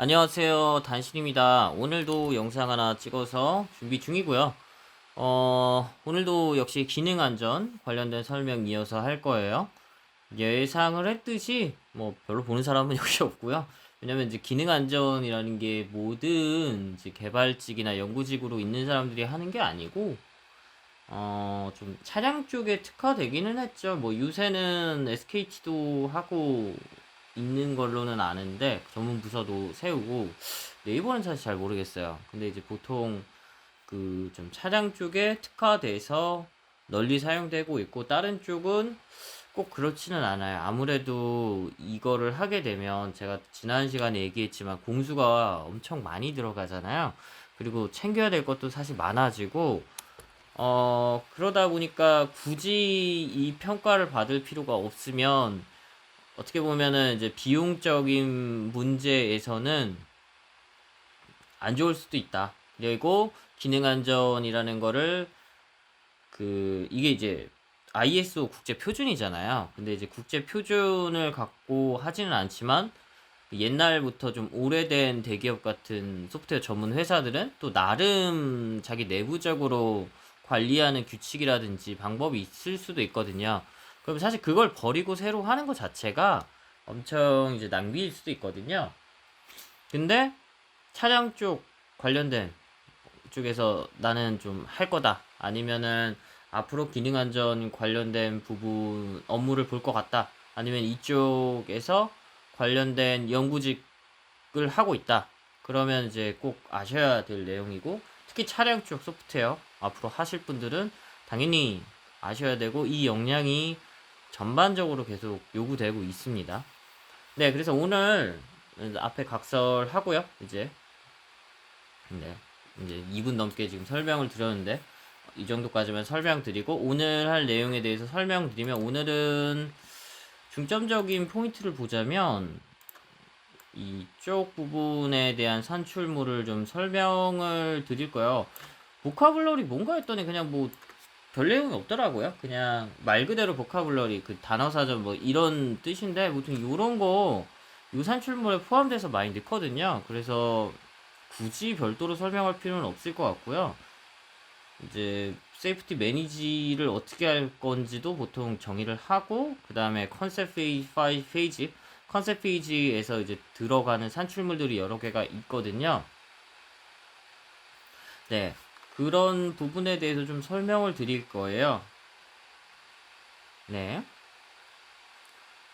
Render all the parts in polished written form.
안녕하세요. 단신입니다. 오늘도 영상 하나 찍어서 준비 중이고요. 오늘도 역시 기능 안전 관련된 설명 이어서 할 거예요. 예상을 했듯이 뭐 별로 보는 사람은 여기 없고요. 왜냐면 이제 기능 안전이라는 게 모든 이제 개발직이나 연구직으로 있는 사람들이 하는 게 아니고 좀 차량 쪽에 특화되기는 했죠. 뭐 요새는 SKT도 하고 있는 걸로는 아는데 전문 부서도 세우고 네이버는 사실 잘 모르겠어요. 근데 이제 보통 그 좀 차량 쪽에 특화돼서 널리 사용되고 있고 다른 쪽은 꼭 그렇지는 않아요. 아무래도 이거를 하게 되면 제가 지난 시간에 얘기했지만 공수가 엄청 많이 들어가잖아요. 그리고 챙겨야 될 것도 사실 많아지고 그러다 보니까 굳이 이 평가를 받을 필요가 없으면 어떻게 보면은 이제 비용적인 문제에서는 안 좋을 수도 있다. 그리고 기능 안전이라는 거를 이게 이제 ISO 국제 표준이잖아요. 근데 이제 국제 표준을 갖고 하지는 않지만 옛날부터 좀 오래된 대기업 같은 소프트웨어 전문 회사들은 또 나름 자기 내부적으로 관리하는 규칙이라든지 방법이 있을 수도 있거든요. 그럼 사실 그걸 버리고 새로 하는 것 자체가 엄청 이제 낭비일 수도 있거든요. 근데 차량 쪽 관련된 쪽에서 나는 좀 할 거다. 아니면은 앞으로 기능 안전 관련된 부분 업무를 볼 것 같다. 아니면 이쪽에서 관련된 연구직을 하고 있다. 그러면 이제 꼭 아셔야 될 내용이고, 특히 차량 쪽 소프트웨어 앞으로 하실 분들은 당연히 아셔야 되고, 이 역량이 전반적으로 계속 요구되고 있습니다. 네, 그래서 오늘 앞에 각설하고요. 네, 이제 2분 넘게 지금 설명을 드렸는데 이 정도까지만 설명드리고 오늘 할 내용에 대해서 설명드리면, 오늘은 중점적인 포인트를 보자면 이쪽 부분에 대한 산출물을 좀 설명을 드릴 거예요. 보카블러리 뭔가 했더니 그냥 뭐 별 내용이 없더라고요. 그냥 말 그대로 보카블러리 그 단어사전 뭐 이런 뜻인데, 보통 요런 거 요 산출물에 포함돼서 많이 넣거든요. 그래서 굳이 별도로 설명할 필요는 없을 것 같고요. 이제 세이프티 매니지를 어떻게 할 건지도 보통 정의를 하고, 그 다음에 컨셉 페이지에서 이제 들어가는 산출물들이 여러 개가 있거든요. 네, 그런 부분에 대해서 좀 설명을 드릴 거예요. 네,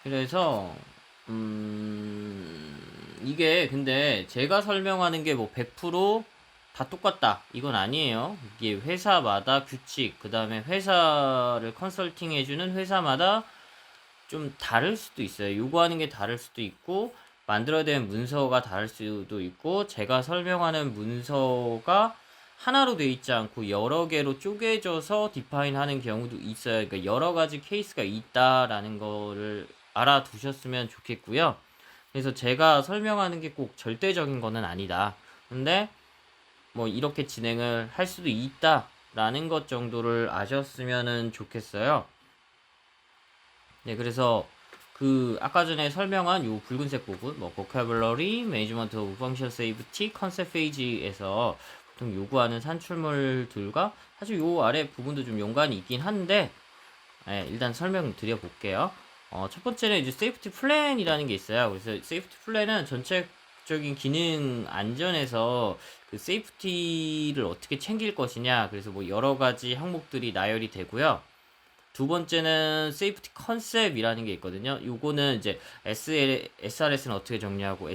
그래서 이게 근데 제가 설명하는 게 뭐 100%다 똑같다 이건 아니에요. 이게 회사마다 규칙, 그 다음에 회사를 컨설팅 해주는 회사마다 좀 다를 수도 있어요. 요구하는 게 다를 수도 있고, 만들어야 되는 문서가 다를 수도 있고, 제가 설명하는 문서가 하나로 되어 있지 않고 여러 개로 쪼개져서 디파인 하는 경우도 있어요. 그러니까 여러 가지 케이스가 있다라는 거를 알아두셨으면 좋겠고요. 그래서 제가 설명하는 게 꼭 절대적인 거는 아니다. 근데 뭐 이렇게 진행을 할 수도 있다라는 것 정도를 아셨으면 좋겠어요. 네, 그래서 아까 전에 설명한 요 붉은색 부분, 뭐 vocabulary, management of function safety, concept phase에서 보통 요구하는 산출물들과 사실 요 아래 부분도 좀 연관이 있긴 한데, 일단 설명 드려볼게요. 첫 번째는 이제 세이프티 플랜이라는 게 있어요. 그래서 세이프티 플랜은 전체적인 기능 안전에서 그 세이프티를 어떻게 챙길 것이냐, 그래서 뭐 여러 가지 항목들이 나열이 되고요. 두 번째는 세이프티 컨셉이라는 게 있거든요. 요거는 이제 SRS는 어떻게 정리하고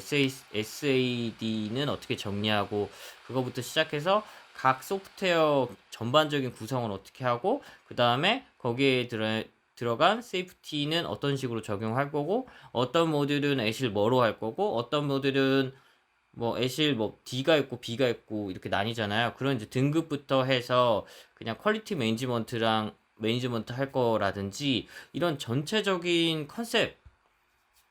SAD는 어떻게 정리하고, 그거부터 시작해서 각 소프트웨어 전반적인 구성을 어떻게 하고, 그 다음에 거기에 들어간 세이프티는 어떤 식으로 적용할 거고, 어떤 모듈은 애실 뭐로 할 거고, 어떤 모듈은 뭐 애실 뭐 D가 있고 B가 있고 이렇게 나뉘잖아요. 그런 이제 등급부터 해서 그냥 퀄리티 매니지먼트 할 거라든지 이런 전체적인 컨셉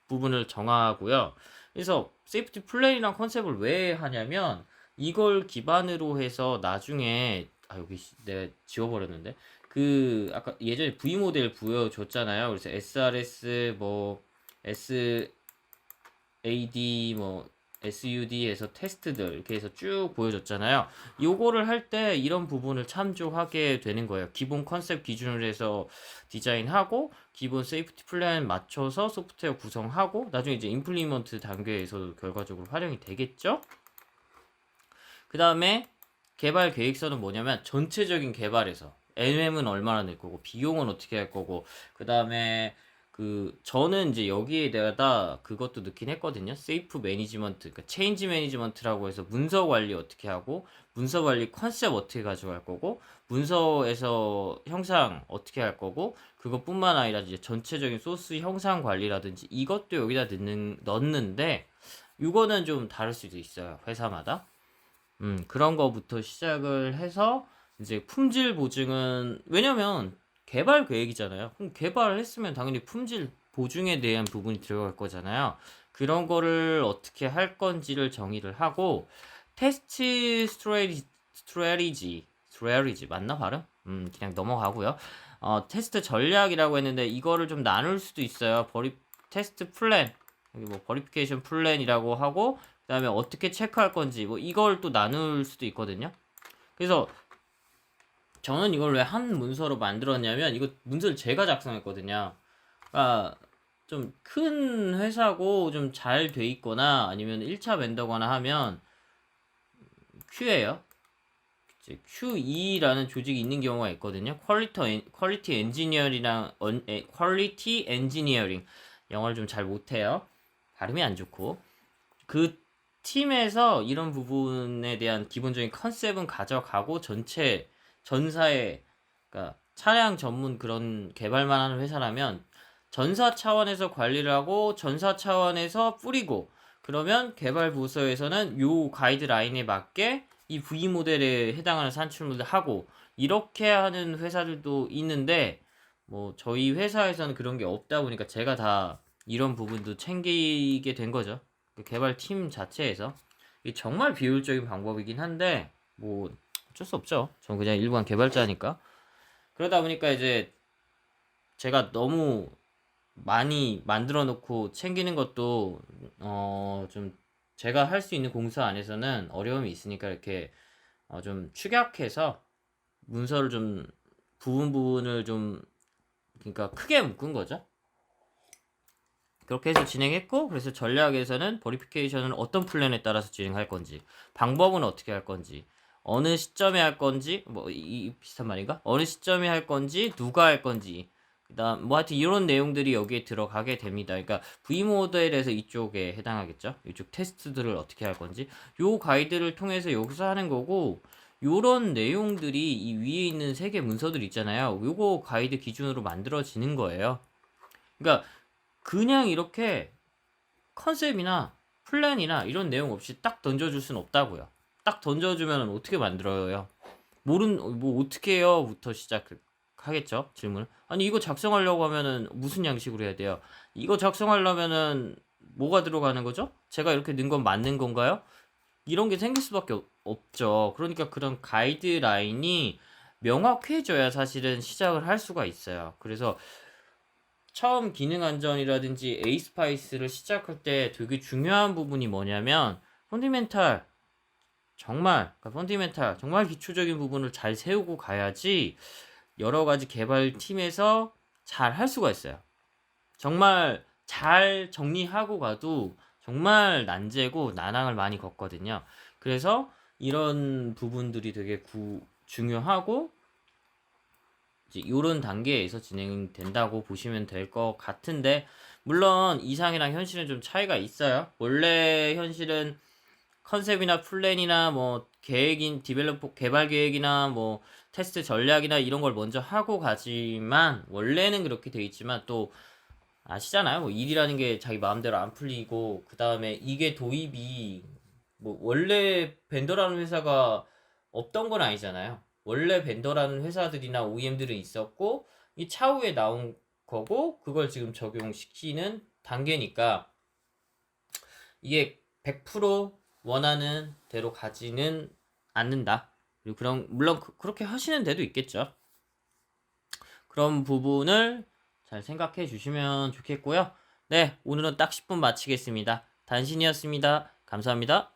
부분을 정하고요. 그래서 세이프티 플랜이랑 컨셉을 왜 하냐면, 이걸 기반으로 해서 나중에 여기 내가 지워버렸는데, 아까 예전에 V 모델 보여줬잖아요. 그래서 SRS 뭐 SAD 뭐 SUD에서 테스트들 이렇게 해서 쭉 보여줬잖아요. 요거를 할 때 이런 부분을 참조하게 되는 거예요. 기본 컨셉 기준으로 해서 디자인하고 기본 세이프티 플랜 맞춰서 소프트웨어 구성하고 나중에 이제 임플리먼트 단계에서도 결과적으로 활용이 되겠죠. 그 다음에 개발 계획서는 뭐냐면 전체적인 개발에서 LM은 얼마나 낼 거고 비용은 어떻게 할 거고 그 다음에 저는 이제 여기에 내가 그것도 넣긴 했거든요. 세이프 매니지먼트, 그러니까 체인지 매니지먼트라고 해서 문서 관리 어떻게 하고 문서 관리 컨셉 어떻게 가져갈 거고 문서에서 형상 어떻게 할 거고 그것뿐만 아니라 이제 전체적인 소스 형상 관리라든지 이것도 여기다 넣는데 이거는 좀 다를 수도 있어요. 회사마다. 그런 거부터 시작을 해서 이제 품질 보증은 왜냐면 개발 계획이잖아요. 그럼 개발을 했으면 당연히 품질 보증에 대한 부분이 들어갈 거잖아요. 그런 거를 어떻게 할 건지를 정의를 하고 테스트 스트레리지 맞나 발음? 그냥 넘어가고요. 테스트 전략이라고 했는데 이거를 좀 나눌 수도 있어요. 테스트 플랜 여기 뭐 버리피케이션 플랜이라고 하고 그다음에 어떻게 체크할 건지 뭐 이걸 또 나눌 수도 있거든요. 그래서 저는 이걸 왜 한 문서로 만들었냐면 이거 문서를 제가 작성했거든요. 그러니까 좀 큰 회사고 좀 잘 돼 있거나 아니면 1차 벤더거나 하면 Q예요. QE라는 조직이 있는 경우가 있거든요. 퀄리티 엔지니어링이랑 퀄리티 엔지니어링 영어를 좀 잘 못해요. 발음이 안 좋고 그 팀에서 이런 부분에 대한 기본적인 컨셉은 가져가고 전사의 그러니까 차량 전문 그런 개발만 하는 회사라면 전사 차원에서 관리를 하고 전사 차원에서 뿌리고 그러면 개발 부서에서는 요 가이드라인에 맞게 이 V 모델에 해당하는 산출물을 하고 이렇게 하는 회사들도 있는데 뭐 저희 회사에서는 그런 게 없다 보니까 제가 다 이런 부분도 챙기게 된 거죠. 그 개발팀 자체에서 이게 정말 비효율적인 방법이긴 한데 뭐 어쩔 수 없죠. 저는 그냥 일반 개발자니까. 그러다 보니까 이제 제가 너무 많이 만들어 놓고 챙기는 것도 좀 제가 할 수 있는 공사 안에서는 어려움이 있으니까 이렇게 좀 축약해서 문서를 좀 부분을 좀 그러니까 크게 묶은 거죠. 그렇게 해서 진행했고 그래서 전략에서는 버리피케이션은 어떤 플랜에 따라서 진행할 건지 방법은 어떻게 할 건지 어느 시점에 할 건지 뭐 이 비슷한 말인가? 어느 시점에 할 건지 누가 할 건지 그다음 뭐 하여튼 이런 내용들이 여기에 들어가게 됩니다. 그러니까 V 모델에서 이쪽에 해당하겠죠. 이쪽 테스트들을 어떻게 할 건지 요 가이드를 통해서 여기서 하는 거고 요런 내용들이 이 위에 있는 세 개 문서들 있잖아요. 요거 가이드 기준으로 만들어지는 거예요. 그러니까 그냥 이렇게 컨셉이나 플랜이나 이런 내용 없이 딱 던져줄 순 없다고요. 딱 던져주면 어떻게 만들어요? 뭐 어떻게 해요?부터 시작하겠죠, 질문. 아니, 이거 작성하려고 하면은 무슨 양식으로 해야 돼요? 이거 작성하려면은 뭐가 들어가는 거죠? 제가 이렇게 넣은 건 맞는 건가요? 이런 게 생길 수밖에 없죠. 그러니까 그런 가이드라인이 명확해져야 사실은 시작을 할 수가 있어요. 그래서 처음 기능 안전이라든지 에이스파이스를 시작할 때 되게 중요한 부분이 뭐냐면 펀디멘탈 정말 기초적인 부분을 잘 세우고 가야지 여러 가지 개발팀에서 잘 할 수가 있어요. 정말 잘 정리하고 가도 정말 난제고 난항을 많이 겪거든요. 그래서 이런 부분들이 되게 중요하고 이제 이런 단계에서 진행된다고 보시면 될 것 같은데 물론 이상이랑 현실은 좀 차이가 있어요. 원래 현실은 컨셉이나 플랜이나 뭐 계획인 디벨로퍼 개발 계획이나 뭐 테스트 전략이나 이런 걸 먼저 하고 가지만 원래는 그렇게 돼 있지만 또 아시잖아요. 뭐 일이라는 게 자기 마음대로 안 풀리고 그 다음에 이게 도입이 뭐 원래 벤더라는 회사가 없던 건 아니잖아요. 원래 벤더라는 회사들이나 OEM들은 있었고 이 차후에 나온 거고 그걸 지금 적용시키는 단계니까 이게 100% 원하는 대로 가지는 않는다. 그리고 물론 그렇게 하시는 데도 있겠죠. 그런 부분을 잘 생각해 주시면 좋겠고요. 네, 오늘은 딱 10분 마치겠습니다. 단신이었습니다. 감사합니다.